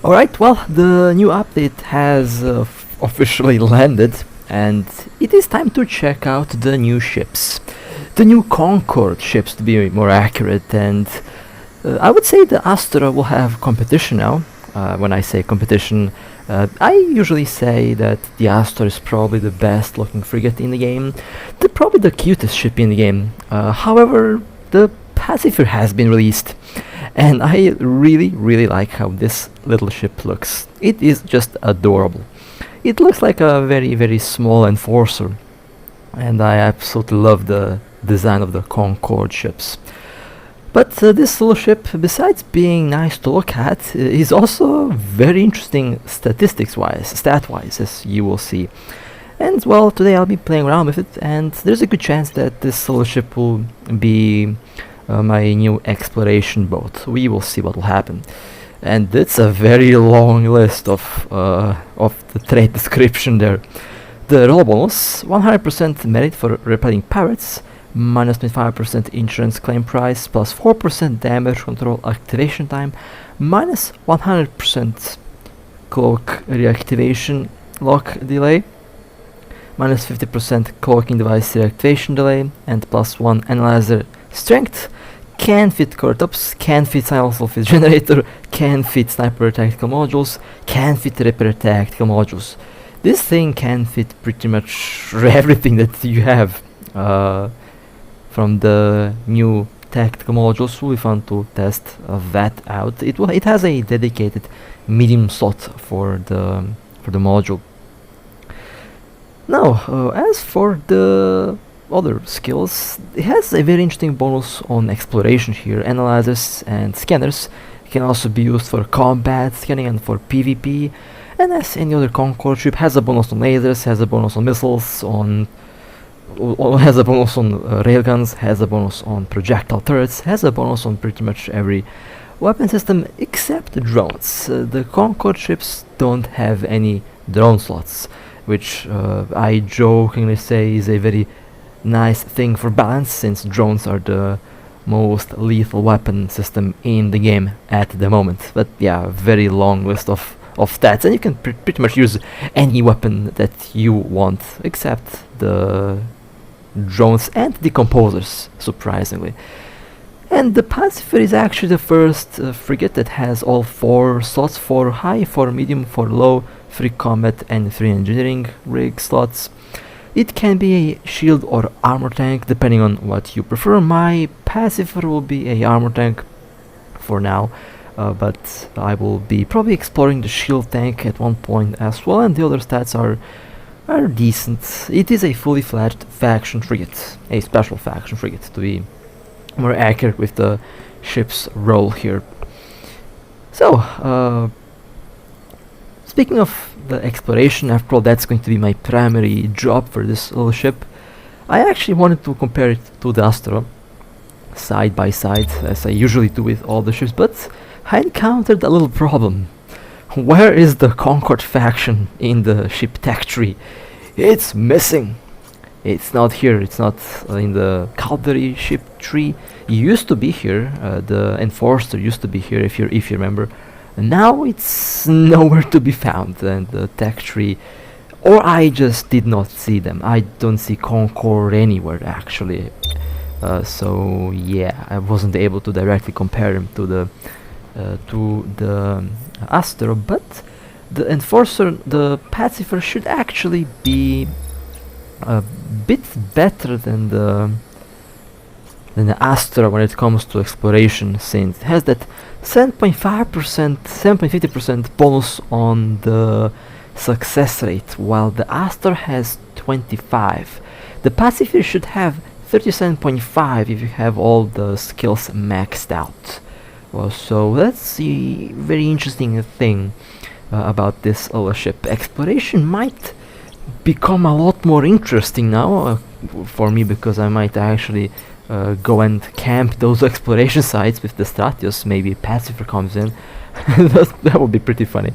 Alright, well, the new update has officially landed, and it is time to check out the new ships. The new CONCORD ships, to be more accurate, and I would say the Astra will have competition now. When I say competition, I usually say that the Astra is probably the best looking frigate in the game, probably the cutest ship in the game. However, the Pacifier has been released, and I really like how this little ship looks. It is just adorable. It looks like a very small enforcer, and I absolutely love the design of the CONCORD ships. But this little ship, besides being nice to look at, is also very interesting statistics-wise, stat-wise, as you will see. And well, today I'll be playing around with it, and there's a good chance that this little ship will be my new exploration boat. We will see what will happen. And it's a very long list of the trait description there. The roll bonus, 100% merit for repelling pirates, minus 25% insurance claim price, plus 4% damage control activation time, minus 100% cloak reactivation lock delay, minus 50% cloaking device reactivation delay, and plus 1 analyzer strength. Can fit Cortops, can fit Silent Generator, can fit Sniper Tactical Modules, can fit Repair Tactical Modules. This thing can fit pretty much everything that you have from the new Tactical Modules. Will be fun to test that out. It has a dedicated medium slot for the module. Now, as for the other skills, it has a very interesting bonus on exploration here. Analyzers and scanners can also be used for combat scanning and for PvP, and as any other CONCORD ship, has a bonus on lasers, has a bonus on missiles, has a bonus on railguns, has a bonus on projectile turrets, has a bonus on pretty much every weapon system except the drones. The CONCORD ships don't have any drone slots, which I jokingly say is a very nice thing for balance, since drones are the most lethal weapon system in the game at the moment. But yeah, very long list of stats, and you can pretty much use any weapon that you want except the drones and decomposers, surprisingly. And the Pacifier is actually the first frigate that has all 4 slots: 4 high, 4 medium, 4 low, 3 combat and 3 engineering rig slots. It can be a shield or armor tank depending on what you prefer. My Pacifier will be a armor tank for now, but I will be probably exploring the shield tank at one point as well, and the other stats are decent. It is a fully fledged faction frigate, a special faction frigate to be more accurate with the ship's role here. So, speaking of the exploration, after all, that's going to be my primary job for this little ship. I actually wanted to compare it to the Astra side by side, as I usually do with all the ships, but I encountered a little problem. Where is the CONCORD faction in the ship tech tree? It's missing. It's not here. It's not in the Calvary ship tree. It used to be here. The Enforcer used to be here, if you remember. Now it's nowhere to be found, and the tech tree, or I just did not see them. I don't see CONCORD anywhere actually. So yeah, I wasn't able to directly compare them to the Astra, but the Enforcer, the Pacifier, should actually be a bit better than the Astra when it comes to exploration, since it has that 7.50% bonus on the success rate, while the Astra has 25. The Pacifier should have 37.5 if you have all the skills maxed out. Well, so that's a very interesting thing about this little ship. Exploration might become a lot more interesting now for me, because I might actually go and camp those exploration sites with the Stratios. Maybe Pacifier comes in. That would be pretty funny.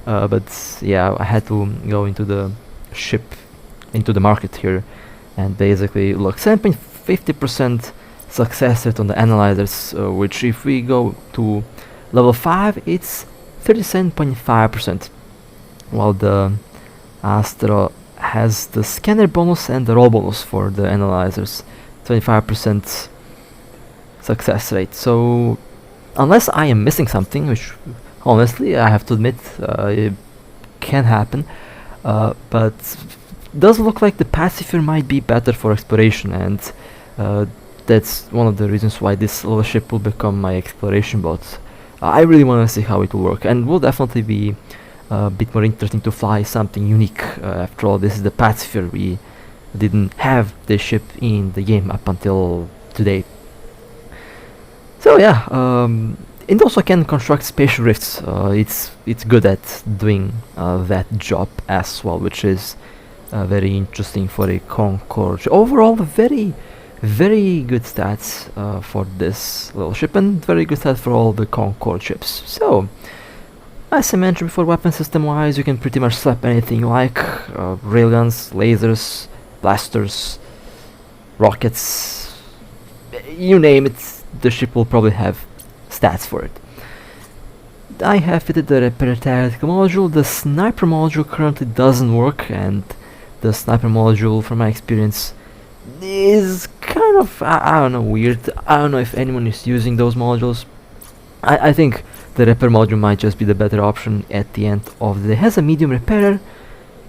But yeah, I had to go into the market here, and basically look, 7.50% success rate on the analyzers, which if we go to level 5, it's 37.5%, while the Astro has the scanner bonus and the roll bonus for the analyzers, 25% success rate. So unless I am missing something, which honestly I have to admit it can happen, but does look like the Pacifier might be better for exploration, and that's one of the reasons why this little ship will become my exploration boat. I really want to see how it will work, and will definitely be a bit more interesting to fly something unique. After all, this is the Pacifier. We didn't have this ship in the game up until today. So yeah, it also can construct spatial rifts. It's good at doing that job as well, which is very interesting for a CONCORD. Overall, very good stats for this little ship, and very good stats for all the CONCORD ships. So, as I mentioned before, weapon system wise, you can pretty much slap anything you like. Railguns, lasers, blasters, rockets, you name it, the ship will probably have stats for it. I have fitted the repair tactical module. The sniper module currently doesn't work, and the sniper module, from my experience, is kind of, I don't know, weird. I don't know if anyone is using those modules. I think the repair module might just be the better option at the end of the day. It has a medium repairer,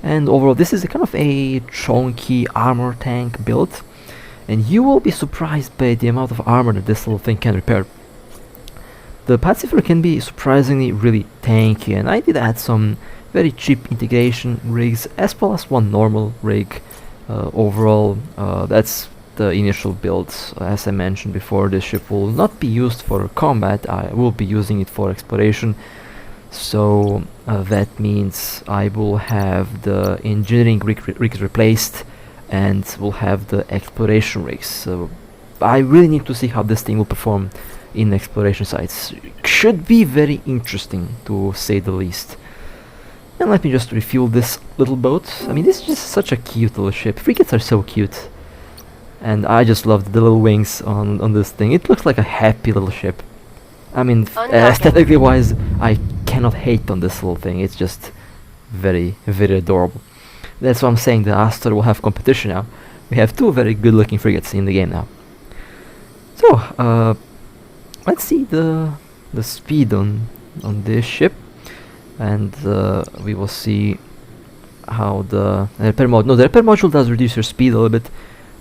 and overall this is a kind of a chunky armor tank build, and you will be surprised by the amount of armor that this little thing can repair. The Pacifier can be surprisingly really tanky, and I did add some very cheap integration rigs as well as one normal rig. Overall, that's the initial build. As I mentioned before, this ship will not be used for combat. I will be using it for exploration, so that means I will have the engineering rigs replaced and will have the exploration rigs. So I really need to see how this thing will perform in exploration sites. Should be very interesting, to say the least. And let me just refuel this little boat. I mean, this is just such a cute little ship. Frigates are so cute, and I just love the little wings on this thing. It looks like a happy little ship. I mean, aesthetically wise, I cannot hate on this little thing. It's just very adorable. That's why I'm saying the Astor will have competition now. We have two very good looking frigates in the game now. So let's see the speed on this ship, and we will see how the repair mod. No, the repair module does reduce your speed a little bit,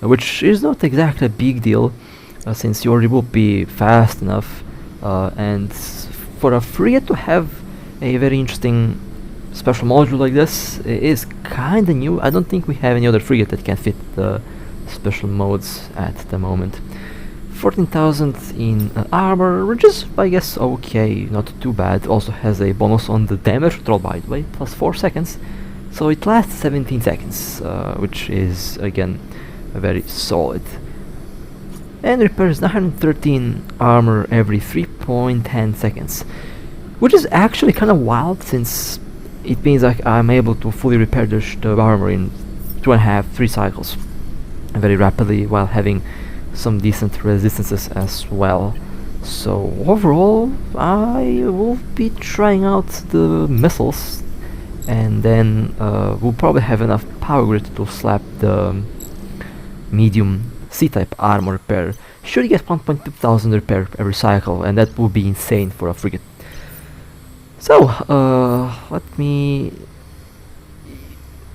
which is not exactly a big deal, since you already will be fast enough. And for a frigate to have a very interesting special module like this is kinda new. I don't think we have any other frigate that can fit the special modes at the moment. 14,000 in armor, which is, I guess, okay, not too bad. Also has a bonus on the damage control, by the way, plus 4 seconds, so it lasts 17 seconds, which is, again, very solid. And repairs 913 armor every 3.10 seconds, which is actually kind of wild, since it means like I'm able to fully repair the armor in 2.5-3 cycles very rapidly, while having some decent resistances as well. So overall, I will be trying out the missiles, and then we'll probably have enough power grid to slap the medium C-type armor repair. Should get 1,200 repair every cycle, and that would be insane for a frigate. So let me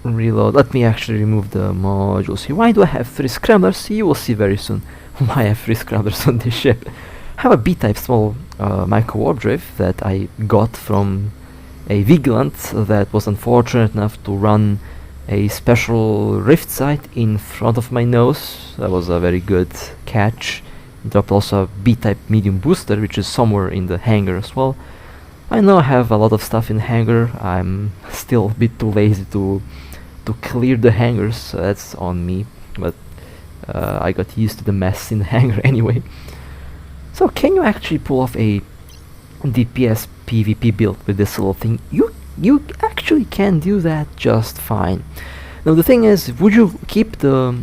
reload. Let me actually remove the modules here. Why do I have 3 scramblers? You will see very soon why I have 3 scramblers on this ship. I have a B-type small micro warp drive that I got from a Vigilant that was unfortunate enough to run a special rift site in front of my nose. That was a very good catch. Dropped also a B-type medium booster, which is somewhere in the hangar as well. I know I have a lot of stuff in the hangar. I'm still a bit too lazy to clear the hangars, so that's on me, but I got used to the mess in the hangar anyway. So can you actually pull off a DPS PvP build with this little thing? You actually can do that just fine. Now the thing is, would you keep the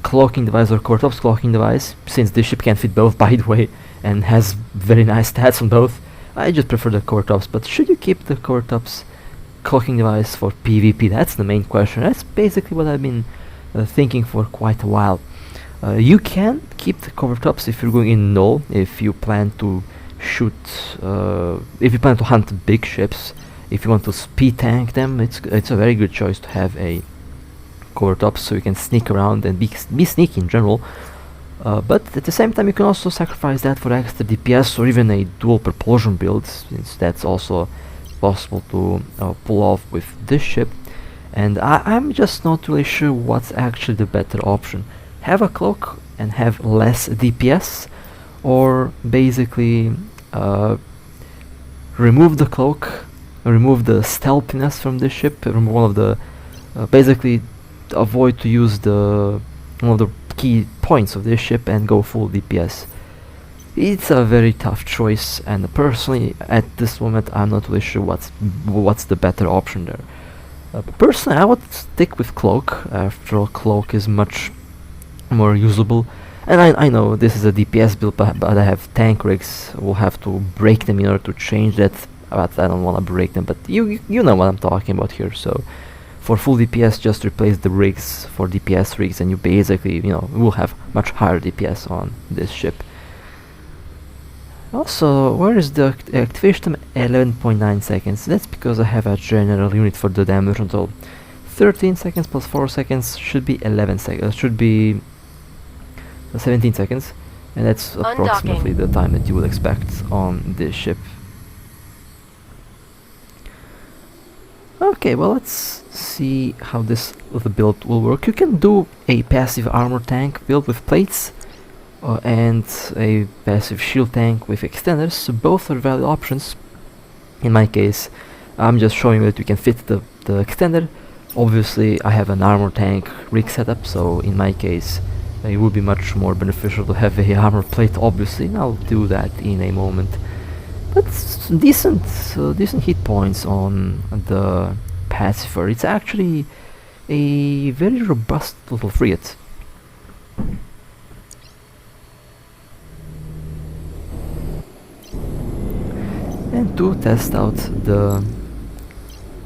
cloaking device or Cortops cloaking device, since this ship can fit both, by the way, and has very nice stats on both? I just prefer the cover tops, but should you keep the cover tops cloaking device for PvP? That's the main question. That's basically what I've been thinking for quite a while. You can keep the cover tops if you're going in null, if you plan to shoot, if you plan to hunt big ships, if you want to speed tank them. It's a very good choice to have a cover top so you can sneak around and be sneaky in general. But at the same time you can also sacrifice that for extra DPS or even a dual propulsion build, since that's also possible to pull off with this ship. And I'm just not really sure what's actually the better option. Have a cloak and have less DPS, or basically remove the cloak, remove the stealthiness from the ship, remove one of the basically avoid to use the one of the key points of this ship and go full DPS. It's a very tough choice, and personally at this moment I'm not really sure what's the better option there. Personally I would stick with cloak. After all, cloak is much more usable, and I know this is a DPS build, but I have tank rigs. We'll have to break them in order to change that, but I don't want to break them, but you know what I'm talking about here. So for full DPS, just replace the rigs for DPS rigs, and you basically, will have much higher DPS on this ship. Also, where is the activation time? 11.9 seconds. That's because I have a general unit for the damage control. 13 seconds plus 4 seconds should be 11 seconds. Should be 17 seconds, and that's approximately the time that you would expect on this ship. Okay, well, let's see how this little build will work. You can do a passive armor tank build with plates and a passive shield tank with extenders. Both are valid options. In my case, I'm just showing that you can fit the extender. Obviously I have an armor tank rig setup, so in my case it would be much more beneficial to have a armor plate, obviously, and I'll do that in a moment. But decent hit points on the Pacifier. It's actually a very robust little frigate. And to test out the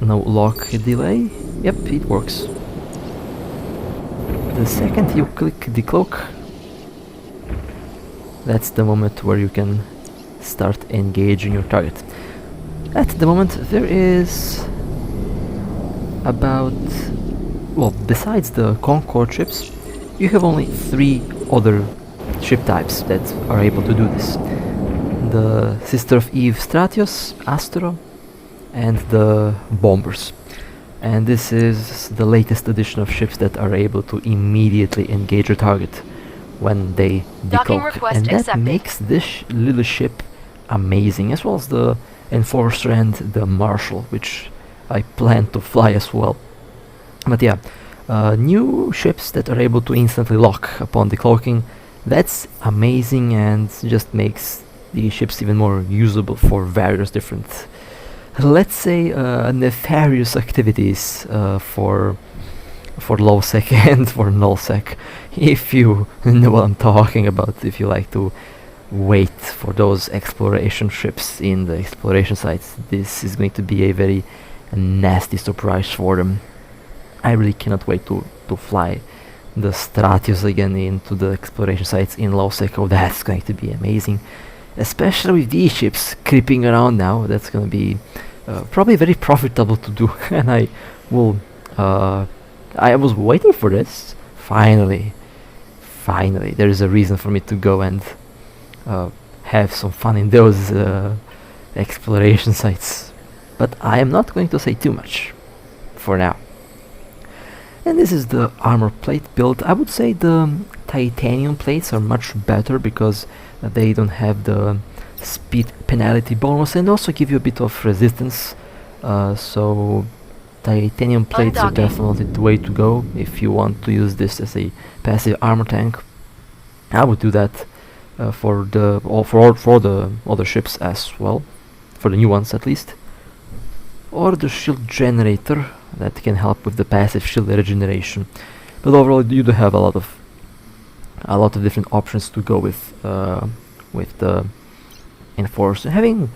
no lock delay, yep, it works. The second you click the cloak, that's the moment where you can start engaging your target. At the moment there is about, well, besides the CONCORD ships, you have only 3 other ship types that are able to do this. The Sister of Eve Stratios, Astro, and the bombers. And this is the latest edition of ships that are able to immediately engage your target when they decloak, and that accepted. Makes this little ship amazing, as well as the Enforcer and the Marshal, which I plan to fly as well. But yeah, new ships that are able to instantly lock upon decloaking, that's amazing, and just makes the ships even more usable for various different, let's say, nefarious activities for low sec and for null sec, if you know what I'm talking about. If you like to wait for those exploration ships in the exploration sites, this is going to be a very nasty surprise for them. I really cannot wait to fly the Stratios again into the exploration sites in low sec. Oh, that's going to be amazing, especially with these ships creeping around now. That's going to be probably very profitable to do. And I was waiting for this. Finally there is a reason for me to go and have some fun in those exploration sites, but I am not going to say too much for now. And this is the armor plate build. I would say the titanium plates are much better because they don't have the speed penalty bonus and also give you a bit of resistance, so titanium plates are definitely the way to go if you want to use this as a passive armor tank. I would do that for the other ships as well, for the new ones at least, or the shield generator that can help with the passive shield regeneration. But overall you do have a lot of different options to go with the Enforcer. Having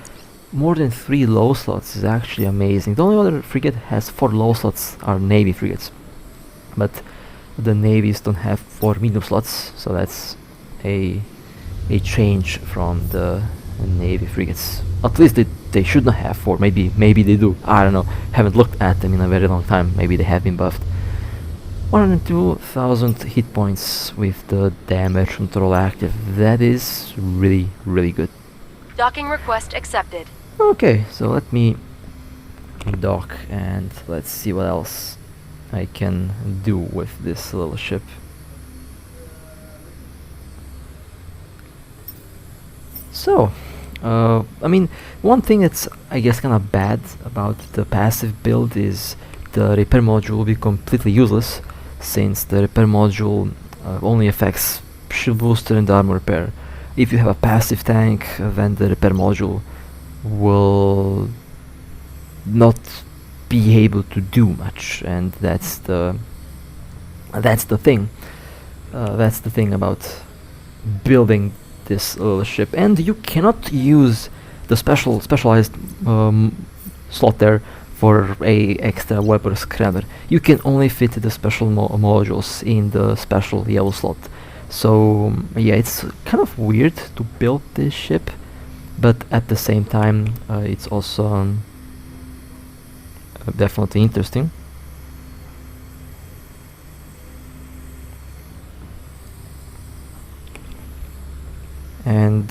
more than 3 low slots is actually amazing. The only other frigate has 4 low slots are Navy frigates, but the navies don't have 4 medium slots, so that's a change from the Navy frigates. At least they should not have 4. Maybe they do. I don't know. Haven't looked at them in a very long time. Maybe they have been buffed. 102,000 hit points with the damage control active. That is really good. Docking request accepted. Okay, so let me dock and let's see what else I can do with this little ship. So, I mean, one thing that's I guess kind of bad about the passive build is the repair module will be completely useless, since the repair module only affects shield booster and armor repair. If you have a passive tank, then the repair module will not be able to do much, and that's the thing. That's the thing about building this little ship. And you cannot use the specialized slot there for a extra weapon scrubber. You can only fit the special modules in the special yellow slot. So yeah, it's kind of weird to build this ship, but at the same time it's also definitely interesting. And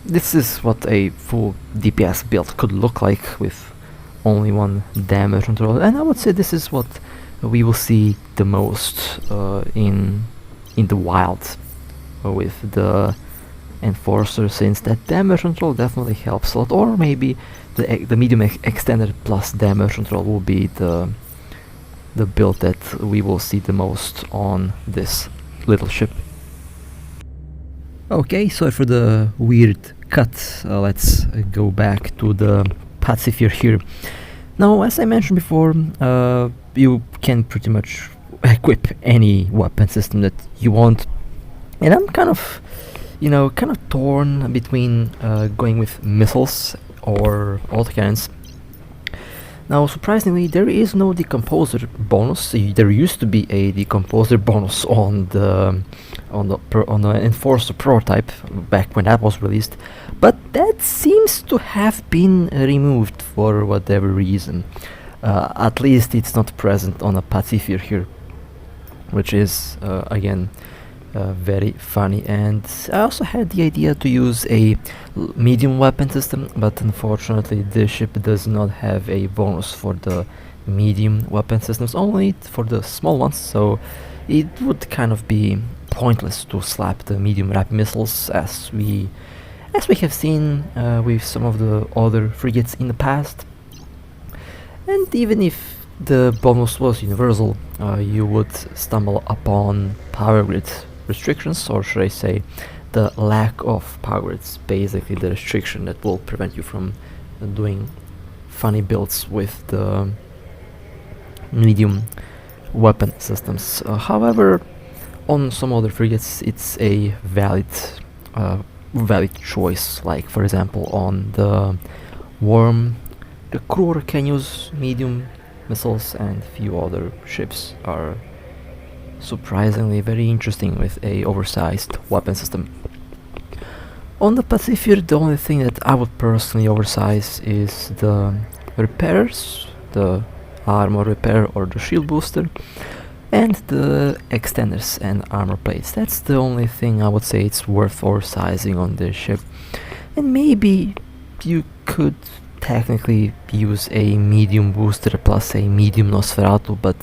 this is what a full DPS build could look like with only 1 damage control, and I would say this is what we will see the most in the wild with the Enforcer, since that damage control definitely helps a lot. Or maybe the medium extended plus damage control will be the build that we will see the most on this little ship. Okay, sorry for the weird cut. Let's go back to the Pacifier here. Now, as I mentioned before, you can pretty much equip any weapon system that you want, and I'm kind of torn between going with missiles or autocannons. Now, surprisingly, there is no decomposer bonus. There used to be a decomposer bonus on the Enforcer prototype back when that was released, but that seems to have been removed for whatever reason. At least it's not present on a Pacifier here, which is again very funny. And I also had the idea to use a medium weapon system, but unfortunately this ship does not have a bonus for the medium weapon systems, only for the small ones, so it would kind of be pointless to slap the medium rapid missiles as we have seen with some of the other frigates in the past. And even if the bonus was universal, you would stumble upon power grid restrictions, or should I say the lack of power grids, basically the restriction that will prevent you from doing funny builds with the medium weapon systems. However, on some other frigates it's a valid choice, like for example on the Worm, the crew can use medium missiles, and few other ships are surprisingly very interesting with a oversized weapon system. On the Pacifier, the only thing that I would personally oversize is the repairs, the armor repair or the shield booster, and the extenders and armor plates. That's the only thing I would say it's worth oversizing on this ship. And maybe you could technically use a medium booster plus a medium Nosferatu, but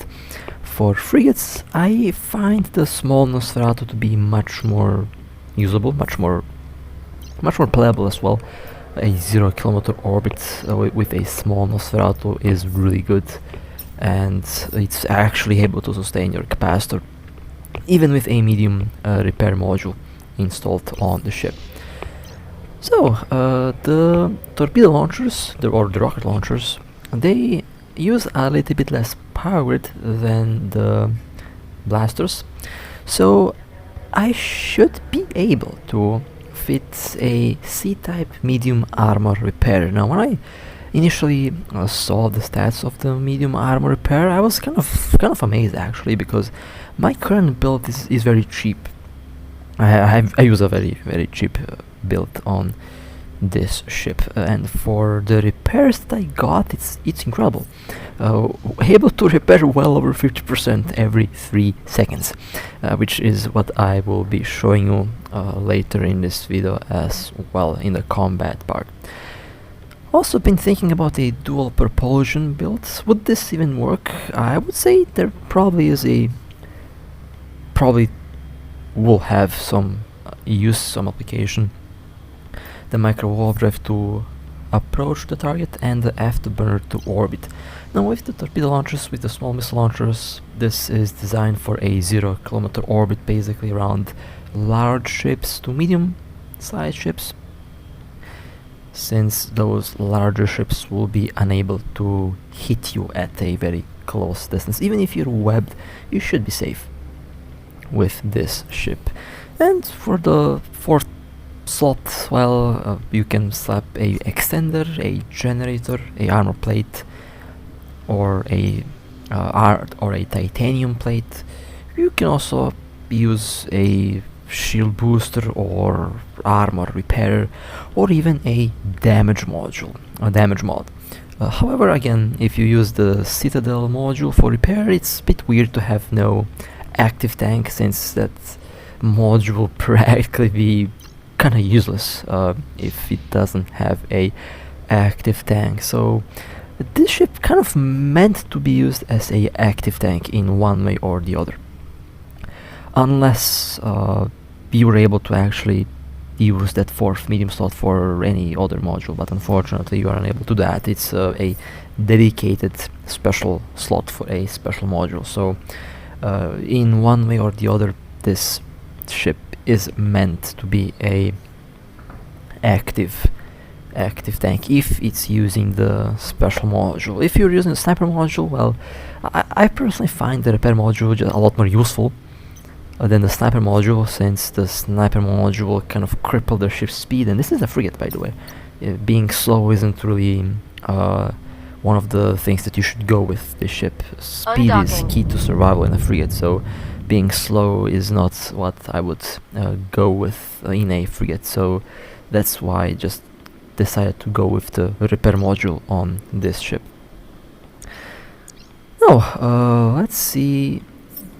for frigates I find the small Nosferatu to be much more usable, much more playable as well. A 0 kilometer orbit with a small Nosferatu is really good, and it's actually able to sustain your capacitor even with a medium repair module installed on the ship. So the torpedo launchers, or the rocket launchers, they use a little bit less power grid than the blasters, so I should be able to it's a C-type medium armor repair. Now, when I initially saw the stats of the medium armor repair, I was kind of amazed actually, because my current build is very cheap. I use a very cheap build on this ship, and for the repairs that I got, it's incredible. Able to repair well over 50% every 3 seconds, which is what I will be showing you later in this video as well in the combat part. Also been thinking about a dual propulsion build. Would this even work? I would say there probably is probably will have some use, some application. The micro warp drive to approach the target and the afterburner to orbit. Now with the torpedo launchers, with the small missile launchers, this is designed for a 0-kilometer orbit, basically around large ships to medium sized ships, since those larger ships will be unable to hit you at a very close distance. Even if you're webbed, you should be safe with this ship. And for the fourth slot, well, you can slap a extender, a generator, a armor plate, or a titanium plate. You can also use a shield booster or armor repair, or even a damage module, a damage mod. However, again, if you use the Citadel module for repair, it's a bit weird to have no active tank, since that module will practically be kind of useless if it doesn't have a active tank. So this ship kind of meant to be used as a active tank in one way or the other, unless you were able to actually use that fourth medium slot for any other module, but unfortunately you are unable to do that. It's a dedicated special slot for a special module. So in one way or the other, this ship is meant to be a active tank if it's using the special module. If you're using the sniper module, well, I personally find the repair module just a lot more useful than the sniper module, since the sniper module kind of cripple the ship's speed. And this is a frigate, by the way. Being slow isn't really one of the things that you should go with this ship. Speed is key to survival in a frigate, so being slow is not what I would go with in a frigate. So that's why I just decided to go with the repair module on this ship. Now, let's see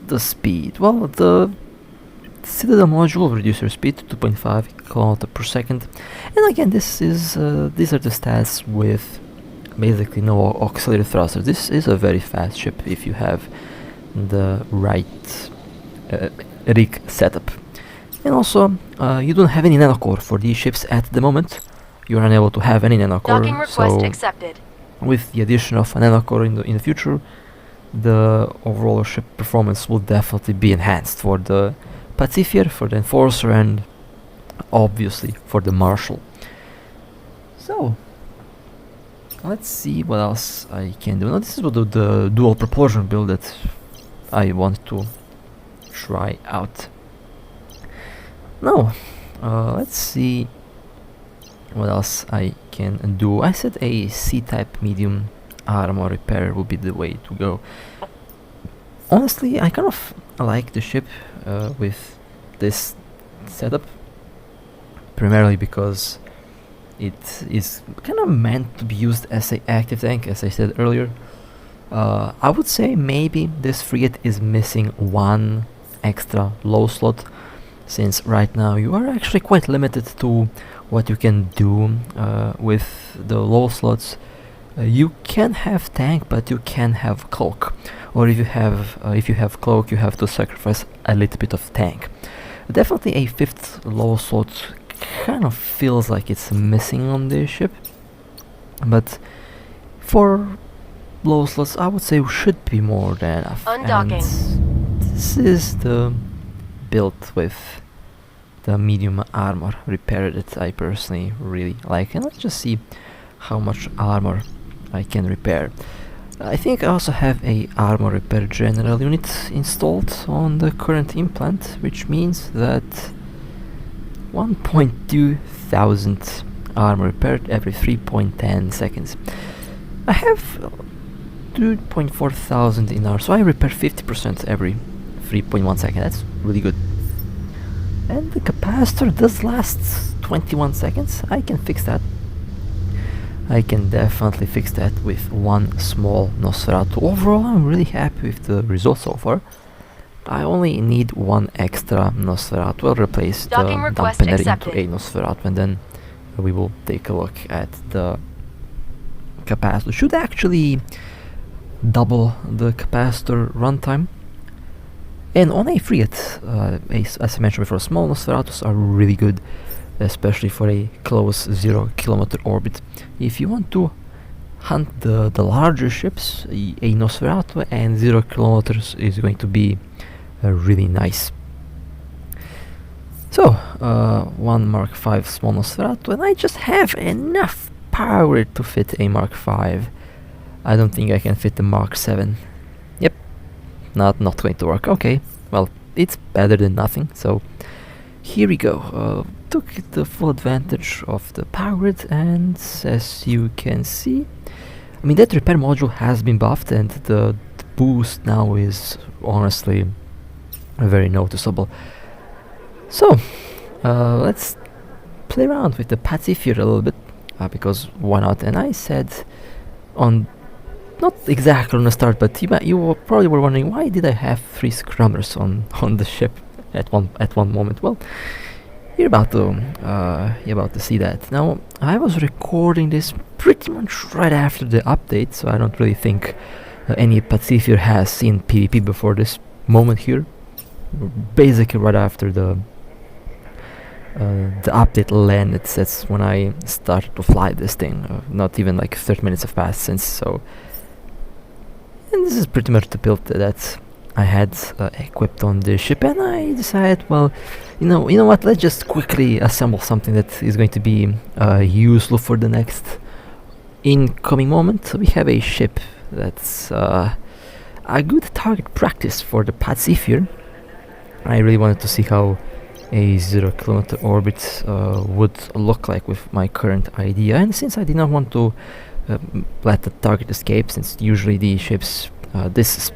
the speed. Well, the Citadel module will reduce your speed to 2.5 km per second, and again, this is these are the stats with basically no auxiliary thruster. This is a very fast ship if you have the right rig setup. And also, you don't have any nanocore for these ships at the moment. You are unable to have any nanocore, so accepted. With the addition of a nanocore in the future, the overall ship performance will definitely be enhanced for the Pacifier, for the Enforcer, and obviously for the Marshal. So let's see what else I can do. Now this is what the dual propulsion build that I want to try out. Now let's see what else I can do. I said a C-type medium armor repair would be the way to go. Honestly, I kind of like the ship with this setup, primarily because it is kind of meant to be used as an active tank, as I said earlier. I would say maybe this frigate is missing one extra low slot, since right now you are actually quite limited to what you can do with the low slots. You can have tank, but you can have cloak, or if you have cloak, you have to sacrifice a little bit of tank. Definitely a fifth low slot kind of feels like it's missing on this ship, but for low slots I would say should be more than enough. Undocking. And this is the build with the medium armor repair that I personally really like. And let's just see how much armor I can repair. I think I also have a armor repair general unit installed on the current implant, which means that 1.2 thousand armor repaired every 3.10 seconds. I have 2.4 thousand in armor, so I repair 50% every 3.1 second. That's really good. And the capacitor does last 21 seconds. I can fix that. I can definitely fix that with one small Nosferatu. Overall, I'm really happy with the results so far. I only need one extra Nosferatu. I'll replace the Docking request dampener accepted. into a Nosferatu, and then we will take a look at the capacitor. Should actually double the capacitor runtime. And on a frigate, as I mentioned before, small Nosferatus are really good, especially for a close 0 kilometer orbit. If you want to hunt the larger ships, a Nosferatu and 0 kilometers is going to be really nice. So, one Mark V small Nosferatu, and I just have enough power to fit a Mark V. I don't think I can fit the Mark 7. Yep, not going to work. Okay, well, it's better than nothing, so here we go. Took the full advantage of the power, and as you can see, I mean, that repair module has been buffed, and the boost now is honestly very noticeable. So, let's play around with the Pacifier a little bit, because why not? And I said on, not exactly on the start, but you probably were wondering, why did I have 3 scrummers on the ship at one moment? Well, you're about to see that. Now, I was recording this pretty much right after the update, so I don't really think any Pacifier has seen PvP before this moment here. Basically, right after the update landed, that's when I started to fly this thing. Not even like 30 minutes have passed since, so. And this is pretty much the build that I had equipped on the ship, and I decided, well, you know what, let's just quickly assemble something that is going to be useful for the next incoming moment. So we have a ship that's a good target practice for the Pacifier. I really wanted to see how a 0 kilometer orbit would look like with my current idea, and since I did not want to let the target escape, since usually the ships, this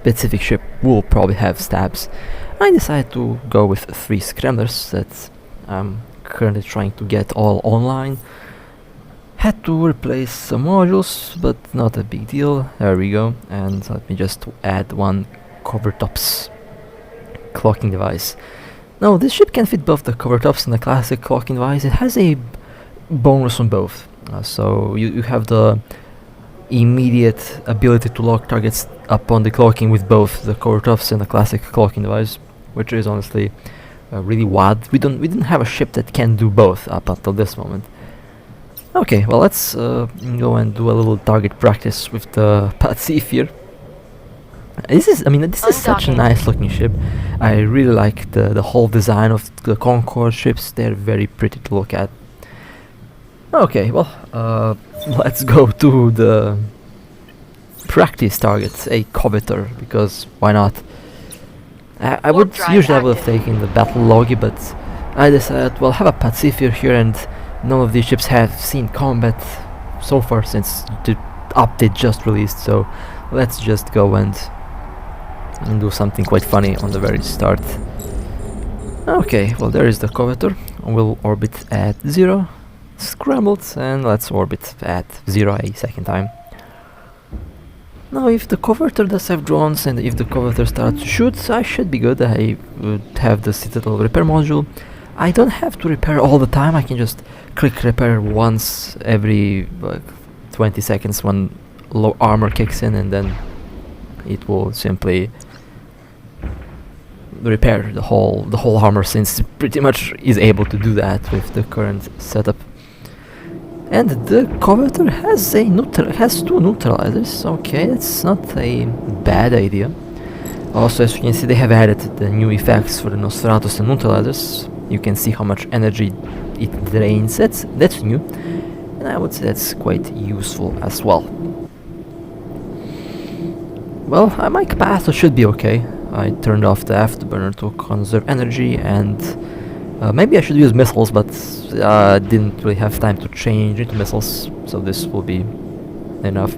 specific ship will probably have stabs, I decided to go with 3 scramblers that I'm currently trying to get all online. Had to replace some modules, but not a big deal. There we go. And let me just add one cover tops clocking device. Now, this ship can fit both the cover tops and the classic clocking device. It has a bonus on both. So you have the immediate ability to lock targets upon the clocking with both the cover tops and the classic clocking device, which is honestly really wild. We didn't have a ship that can do both up until this moment. Okay, well, let's go and do a little target practice with the Pacifier. This is such a nice looking ship. I really like the whole design of the CONCORD ships. They're very pretty to look at. Okay, well, let's go to the practice target, a coveter, because why not? I would have taken the battle logi, but I decided, well, have a Pacifier here, and none of these ships have seen combat so far since the update just released, so let's just go and do something quite funny on the very start. Okay, well, there is the coveter. We'll orbit at 0. Scrambled, and let's orbit at 0 a second time. Now, if the coveter does have drones, and if the coveter starts to shoot, I should be good. I would have the Citadel repair module. I don't have to repair all the time. I can just click repair once every 20 seconds when low armor kicks in, and then it will simply repair the whole armor, since it pretty much is able to do that with the current setup. And the coveter has 2 neutralizers. Okay, that's not a bad idea. Also, as you can see, they have added the new effects for the Nosferatus and neutralizers. You can see how much energy it drains. That's new, and I would say that's quite useful as well. Well, my capacitor should be okay. I turned off the afterburner to conserve energy, and Maybe I should use missiles, but didn't really have time to change into missiles, so this will be enough.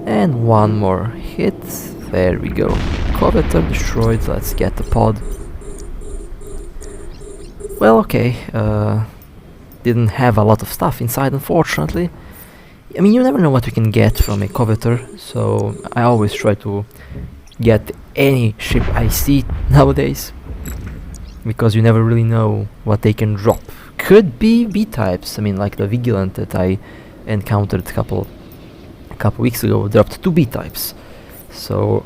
And one more hit. There we go. Coveter destroyed. Let's get the pod. Well, okay. Didn't have a lot of stuff inside, unfortunately. I mean, you never know what you can get from a coveter, so I always try to get any ship I see nowadays, because you never really know what they can drop. Could be B-types. I mean, like the Vigilant that I encountered a couple weeks ago dropped 2 B-types. So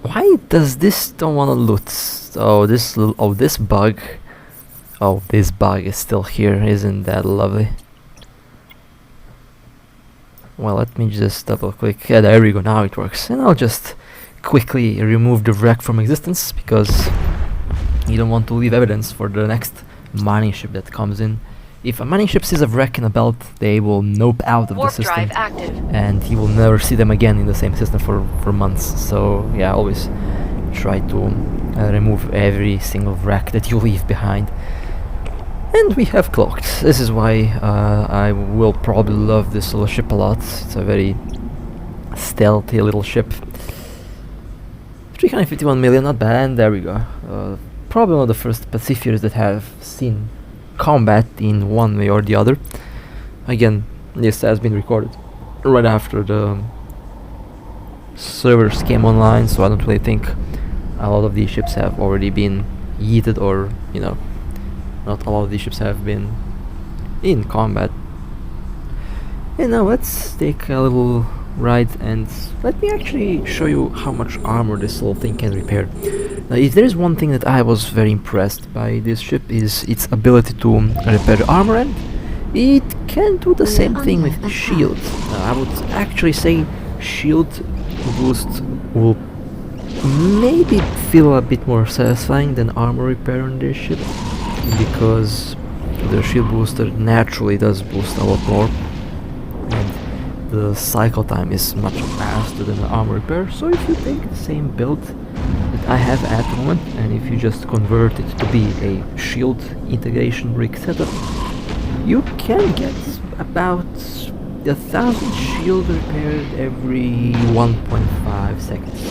why does this don't want to loot? Oh, this bug. Oh, this bug is still here. Isn't that lovely? Well, let me just double click. Yeah, there we go. Now it works. And I'll just quickly remove the wreck from existence, because you don't want to leave evidence for the next mining ship that comes in. If a mining ship sees a wreck in a belt, they will nope out of the Warp system, drive active. and you will never see them again in the same system for months. So yeah, always try to remove every single wreck that you leave behind. And we have cloaked. This is why I will probably love this little ship a lot. It's a very stealthy little ship. 351 million, not bad. And there we go. Probably one of the first Pacifiers that have seen combat in one way or the other. Again, this has been recorded right after the servers came online, so I don't really think a lot of these ships have already been yeeted, or, you know, not a lot of these ships have been in combat. And now let's take a little ride, and let me actually show you how much armor this whole thing can repair. Now, if there is one thing that I was very impressed by this ship, is its ability to repair armor, and it can do the same thing with shield. I would actually say shield boost will maybe feel a bit more satisfying than armor repair on this ship, because the shield booster naturally does boost a lot more, and the cycle time is much faster than the armor repair. So if you take the same build that I have at the moment, and if you just convert it to be a shield integration rig setup, you can get about 1,000 shield repaired every 1.5 seconds,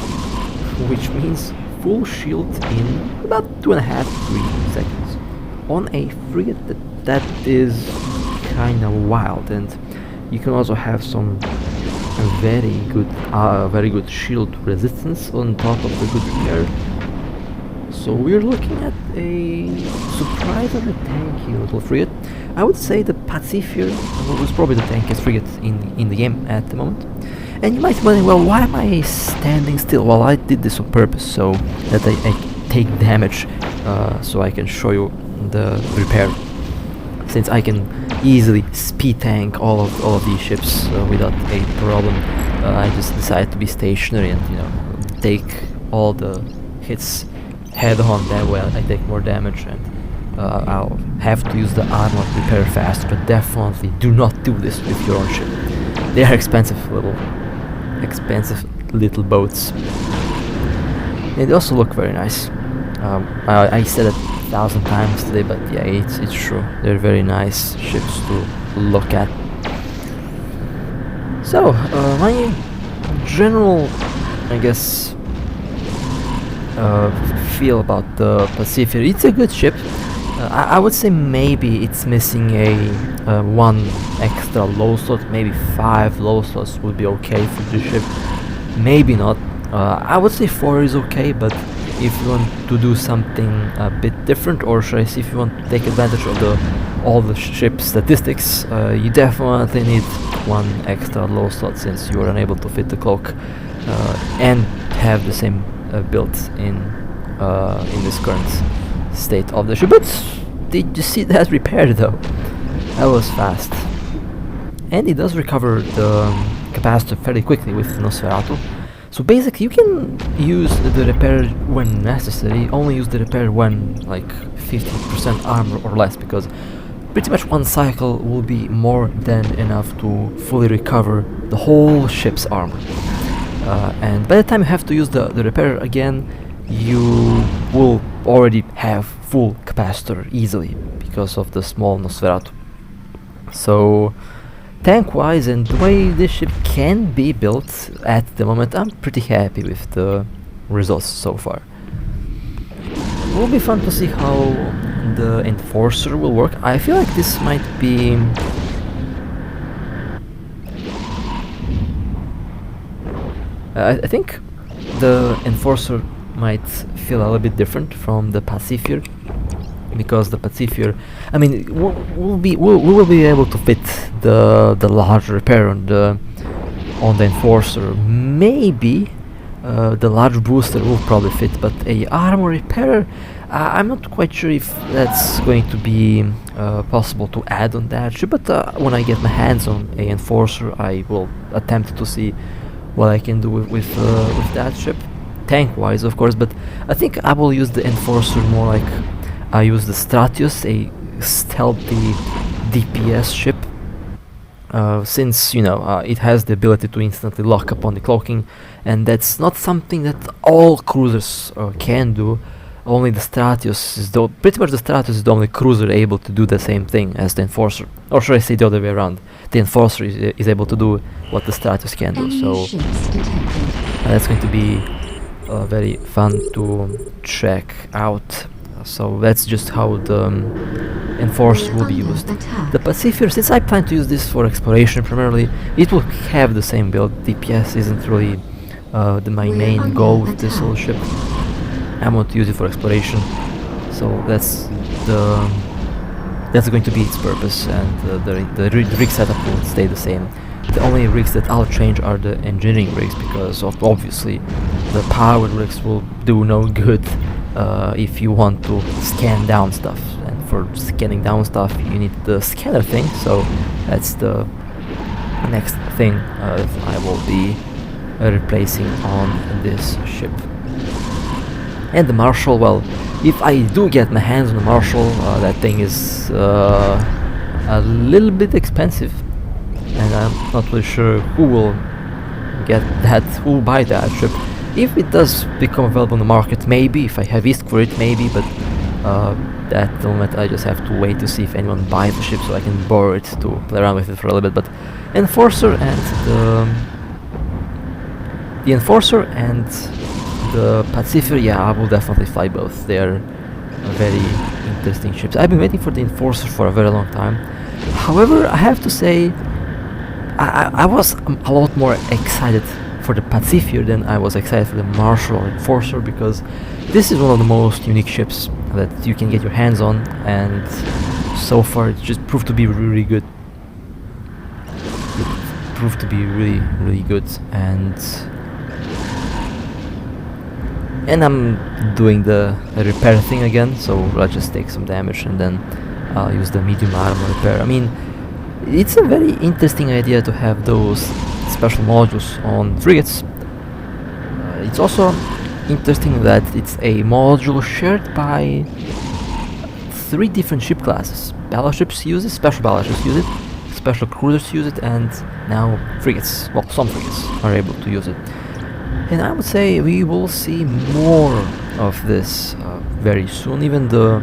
which means full shield in about 2.5-3 seconds. On a frigate, that is kinda wild. And you can also have some very good shield resistance on top of the good repair. So we're looking at a surprisingly tanky little frigate. I would say the Pacifier was probably the tankiest frigate in the game at the moment. And you might be wondering, well, why am I standing still? Well, I did this on purpose, so that I take damage, so I can show you the repair. Since I can easily speed tank all of these ships without a problem, I just decided to be stationary and, you know, take all the hits head on. That way I take more damage, and I'll have to use the armor repair faster. But definitely do not do this with your own ship. They are expensive little boats, and they also look very nice. I said it 1,000 times today, but yeah, it's true. They're very nice ships to look at. So my general, I guess, feel about the Pacifier, it's a good ship. I would say maybe it's missing a 1 extra low slot, maybe 5 low slots would be okay for this ship. Maybe not. I would say 4 is okay, but if you want to do something a bit different, or should I say if you want to take advantage of all the ship statistics, you definitely need 1 extra low slot, since you are unable to fit the cloak and have the same build in this current state of the ship. But did you see that repaired though? That was fast. And it does recover the capacitor fairly quickly with Nosferatu. So basically you can use the repair when necessary, only use the repair when like 50% armor or less, because pretty much 1 cycle will be more than enough to fully recover the whole ship's armor. And by the time you have to use the repair again, you will already have full capacitor easily because of the small Nosferatu. So tank-wise and the way this ship can be built at the moment, I'm pretty happy with the results so far. It will be fun to see how the Enforcer will work. I feel like this might be... I think the Enforcer might feel a little bit different from the Pacifier, because the Pacifier, I mean, we will be able to fit the large repair on the Enforcer. Maybe the large booster will probably fit, but a armor repair, I'm not quite sure if that's going to be possible to add on that ship. But when I get my hands on a Enforcer, I will attempt to see what I can do with that ship, tank-wise, of course. But I think I will use the Enforcer more like I use the Stratius, a stealthy DPS ship, since, you know, it has the ability to instantly lock upon the cloaking, and that's not something that all cruisers can do. Only the Stratius is pretty much the Stratius is the only cruiser able to do the same thing as the Enforcer, or should I say the other way around? The Enforcer is able to do what the Stratius can do. So that's going to be very fun to check out. So that's just how the Enforcer will be used. The Pacifier, since I plan to use this for exploration primarily, it will have the same build. DPS isn't really my main goal with this whole ship. I want to use it for exploration, so that's going to be its purpose, and the rig setup will stay the same. The only rigs that I'll change are the engineering rigs, because obviously the powered rigs will do no good if you want to scan down stuff, and for scanning down stuff you need the scanner thing. So that's the next thing that I will be replacing on this ship. And the Marshal, well, if I do get my hands on the Marshal, that thing is a little bit expensive, and I'm not really sure who will get that, who will buy that ship. If it does become available in the market, maybe, if I have ISK for it, maybe, but at the moment I just have to wait to see if anyone buys the ship so I can borrow it to play around with it for a little bit. But Enforcer and the Enforcer and the Pacifier, yeah, I will definitely fly both. They are very interesting ships. I've been waiting for the Enforcer for a very long time. However, I have to say, I was a lot more excited for the Pacifier than I was excited for the Marshal or Enforcer, because this is one of the most unique ships that you can get your hands on, and so far it just proved to be really good. It proved to be really good, and I'm doing the repair thing again, so I'll just take some damage and then I'll use the medium armor repair. I mean, it's a very interesting idea to have those special modules on frigates. It's also interesting that it's a module shared by 3 different ship classes. Battleships use it, special battleships use it, special cruisers use it, and now frigates, well, some frigates are able to use it. And I would say we will see more of this very soon. Even the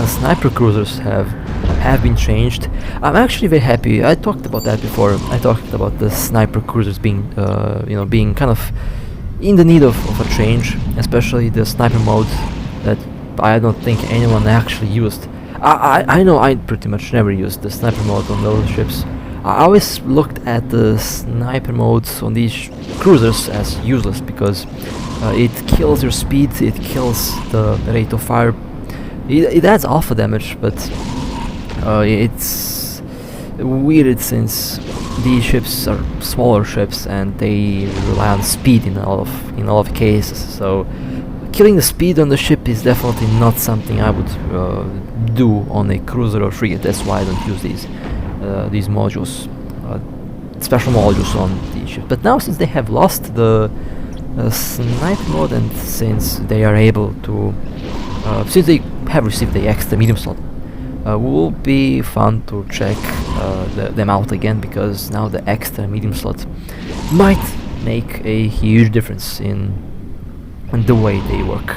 sniper cruisers have been changed. I'm actually very happy. I talked about that before. I talked about the sniper cruisers being, being kind of in the need of a change, especially the sniper mode that I don't think anyone actually used. I know I pretty much never used the sniper mode on those ships. I always looked at the sniper modes on these cruisers as useless, because it kills your speed, it kills the rate of fire, it adds alpha damage, but it's weird since these ships are smaller ships and they rely on speed in a lot of cases. So killing the speed on the ship is definitely not something I would do on a cruiser or frigate. That's why I don't use these modules, special modules on the ship. But now, since they have lost the sniper mode, and since they are able to, since they have received the extra medium slot, will be fun to check them out again, because now the extra medium slot might make a huge difference in the way they work.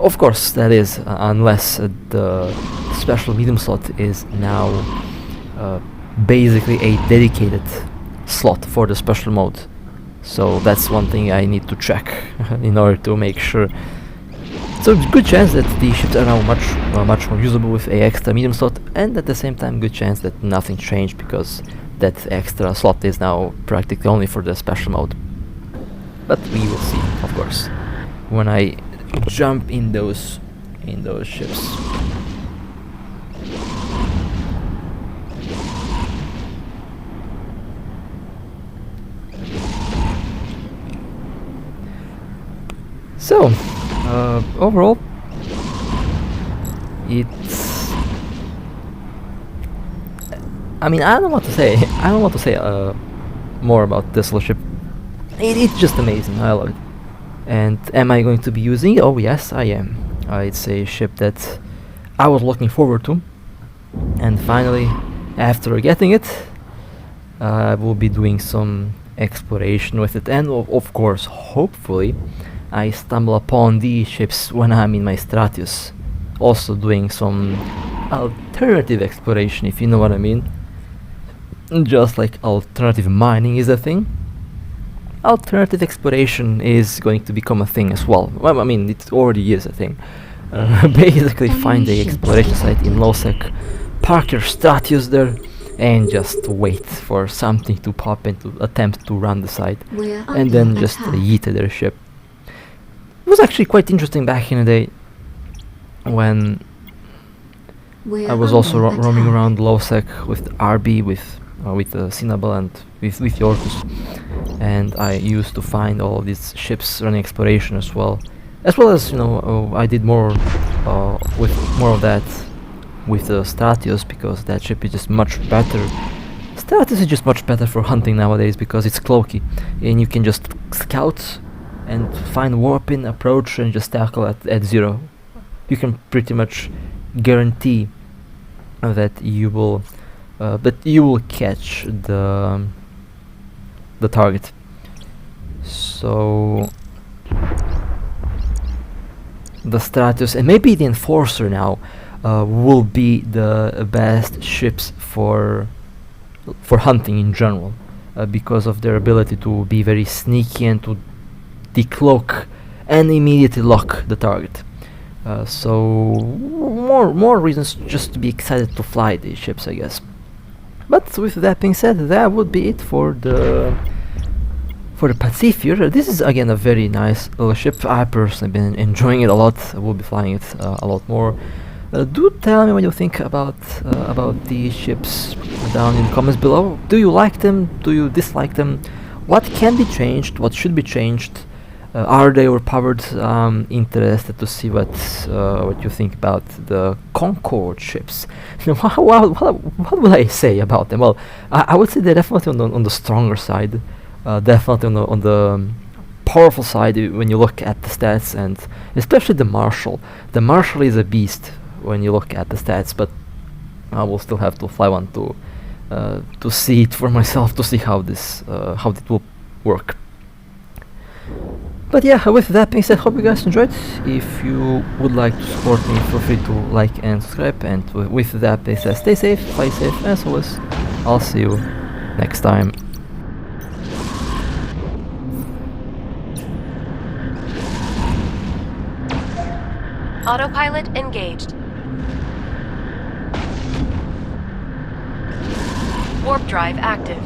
Of course, that is unless the special medium slot is now basically a dedicated slot for the special mode. So that's one thing I need to check in order to make sure. So it's a good chance that the ships are now much more usable with a extra medium slot, and at the same time good chance that nothing changed because that extra slot is now practically only for the special mode. But we will see, of course, when I jump in those ships. So, overall, it's. I mean, I don't want to say. I don't want to say more about this little ship. It's just amazing. I love it. And am I going to be using it? Oh yes, I am. It's a ship that I was looking forward to, and finally, after getting it, I will be doing some exploration with it, and of course, hopefully, I stumble upon these ships when I'm in my Stratius, also doing some alternative exploration, if you know what I mean. Just like alternative mining is a thing, alternative exploration is going to become a thing as well. Well, I mean, it already is a thing. Basically, find the exploration site in Lowsec, park your Stratius there, and just wait for something to pop and to attempt to run the site, and then just yeet their ship. It was actually quite interesting back in the day when I was also roaming around Lowsec with RB, with Cinnabel and with Yorkus, and I used to find all of these ships running exploration as well as I did more with more of that with the Stratius, because that ship is just much better. Stratius is just much better for hunting nowadays because it's cloaky and you can just scout and find warping, approach, and just tackle at 0. You can pretty much guarantee that you will catch the target. So the Stratius and maybe the Enforcer now will be the best ships for hunting in general, because of their ability to be very sneaky and to decloak and immediately lock the target. So more reasons just to be excited to fly these ships, I guess. But with that being said, that would be it for the Pacifier. This is again a very nice little ship. I personally been enjoying it a lot. I will be flying it a lot more. Do tell me what you think about these ships down in the comments below. Do you like them? Do you dislike them? What can be changed? What should be changed? Are they overpowered? Interested to see what you think about the CONCORD ships. What would I say about them? Well, I would say they're definitely on the stronger side, definitely on the powerful side when you look at the stats, and especially the Marshal. The Marshal is a beast when you look at the stats, but I will still have to fly one to see it for myself, to see how it will work. But yeah, with that being said, hope you guys enjoyed. If you would like to support me, feel free to like and subscribe. And with that being said, stay safe, fly safe, as always. I'll see you next time. Autopilot engaged. Warp drive active.